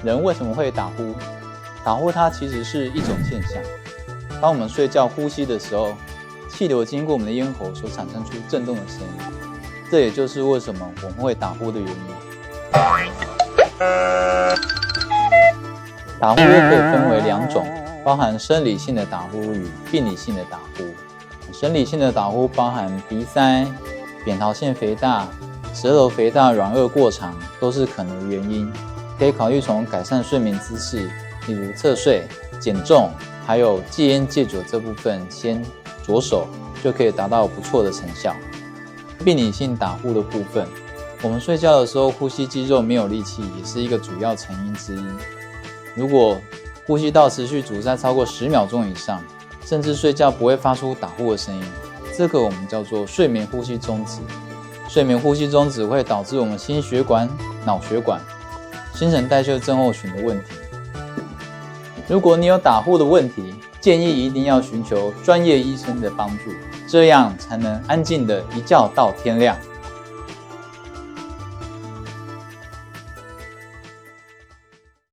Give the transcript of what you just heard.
人为什么会打呼？打呼它其实是一种现象。当我们睡觉呼吸的时候，气流经过我们的咽喉所产生出震动的声音，这也就是为什么我们会打呼的原因。打呼可以分为2种，包含生理性的打呼与病理性的打呼。生理性的打呼包含鼻塞、扁桃腺肥大、舌头肥大、软腭过长，都是可能的原因。可以考虑从改善睡眠姿势，例如侧睡、减重，还有戒烟戒酒这部分先着手，就可以达到不错的成效。病理性打呼的部分，我们睡觉的时候呼吸肌肉没有力气，也是一个主要成因之一。如果呼吸道持续阻塞超过10秒钟以上，甚至睡觉不会发出打呼的声音，这个我们叫做睡眠呼吸中止。睡眠呼吸中止会导致我们心血管、脑血管、新陈代谢症候群的问题。如果你有打呼的问题，建议一定要寻求专业医生的帮助，这样才能安静的一觉到天亮。